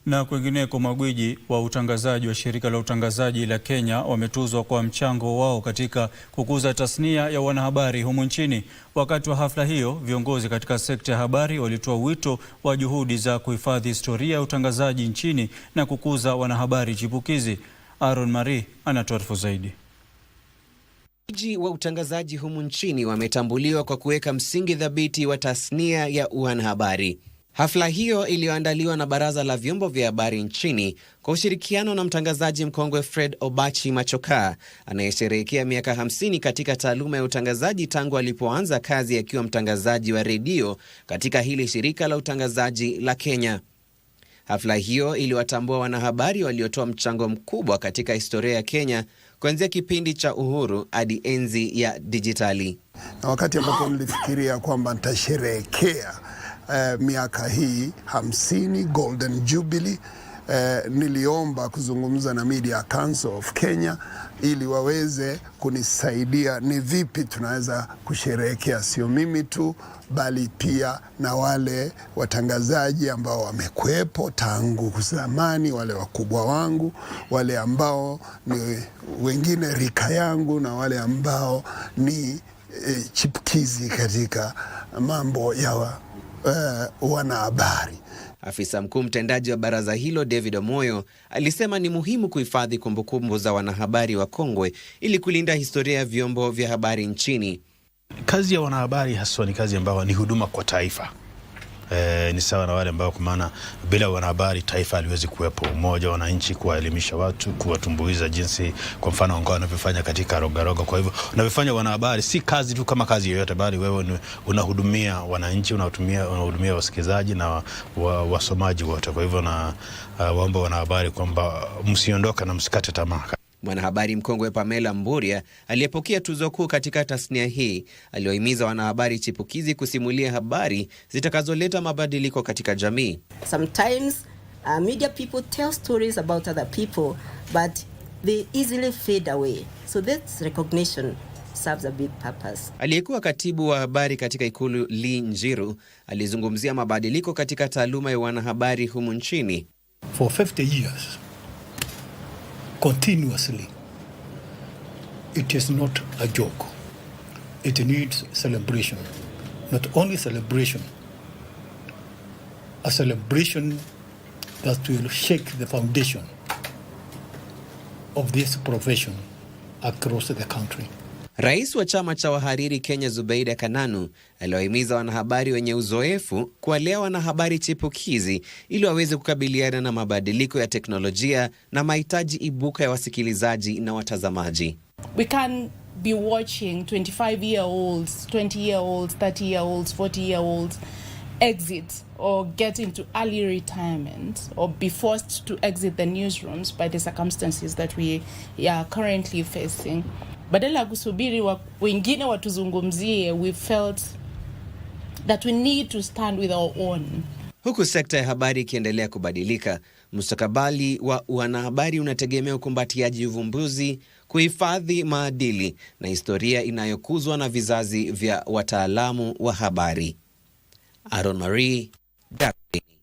Na kwingineko, magwiji wa utangazaji wa shirika la utangazaji la Kenya wametuzwa kwa mchango wao katika kukuza tasnia ya wanahabari humu nchini. Wakati wa hafla hiyo, viongozi katika sekta ya habari walitoa wito wa juhudi za kuhifadhi historia ya utangazaji nchini na kukuza wanahabari chipukizi. Aaron Marie anatuarifu zaidi. Magwiji wa utangazaji humu nchini wametambuliwa kwa kuweka msingi thabiti wa tasnia ya wanahabari. Hafla hiyo iliyoandaliwa na Baraza la Vyombo vya Habari nchini kwa ushirikiano na mtangazaji mkongwe Fred Obachi Machoka, anayesherehekea miaka 50 katika taaluma ya utangazaji tangu alipoanza kazi akiwa mtangazaji wa redio katika hili shirika la utangazaji la Kenya. Hafla hiyo iliwatambua wanahabari waliotoa mchango mkubwa katika historia ya Kenya kuanzia kipindi cha uhuru hadi enzi ya dijitali. Na wakati ambapo nilifikiria kwamba nitasherehekea miaka hii 50 Golden Jubilee, niliomba kuzungumza na Media Council of Kenya ili waweze kunisaidia ni vipi tunaweza kusherehekea, sio mimi tu bali pia na wale watangazaji ambao wamekuepo tangu zamani, wale wakubwa wangu, wale ambao ni wengine rika yangu na wale ambao ni chipukizi katika mambo ya wanahabari. Afisa mkuu mtendaji wa baraza hilo David Omoyo alisema ni muhimu kuhifadhi kumbukumbu za wanahabari wa kongwe ili kulinda historia ya vyombo vya habari nchini. Kazi ya wanahabari haswa ni kazi ambayo ni huduma kwa taifa. Ni sawa na wale ambao kwa maana bila wanahabari taifa haliwezi kuwepo. Umoja wa wananchi, kuwaelimisha watu, kuwatumbuiza jinsi kwa mfano wangao wanavyofanya katika rogaroga. Kwa hivyo unavyofanya wanahabari si kazi tu kama kazi yoyote, bali wewe unahudumia wananchi, unahudumia wasikilizaji na wasomaji wote. Kwa hivyo na waomba wanahabari kwamba msiondoka na msikate tamaa. Mwanahabari mkongwe Pamela Mburia aliyepokea tuzo kuu katika tasnia hii aliwahimiza wanahabari chipukizi kusimulia habari zitakazoleta mabadiliko katika jamii. Sometimes media people tell stories about other people but they easily fade away. So this recognition serves a big purpose. Aliyekuwa katibu wa habari katika ikulu Lee Njiru alizungumzia mabadiliko katika taaluma ya wanahabari humu nchini. For 50 years continuously, it is not a joke. It needs celebration. Not only celebration, a celebration that will shake the foundation of this profession across the country. Rais wa chama cha wahariri Kenya Zubeida Kananu aliwahimiza wanahabari wenye uzoefu kuwalea wanahabari chipukizi ili waweze kukabiliana na mabadiliko ya teknolojia na mahitaji ibuka ya wasikilizaji na watazamaji. We can be watching 25-year-olds, 20-year-olds, 30-year-olds, 40-year-olds exit or get into early retirement or be forced to exit the newsrooms by the circumstances that we are currently facing. Badala ya kusubiri wengine watuzungumzie, we felt that we need to stand with our own. Huku sekta ya habari ikiendelea kubadilika, mustakabali wa wanahabari unategemea ukumbatiaji uvumbuzi, kuhifadhi maadili na historia inayokuzwa na vizazi vya wataalamu wa habari. Aaron Marie, Darubini.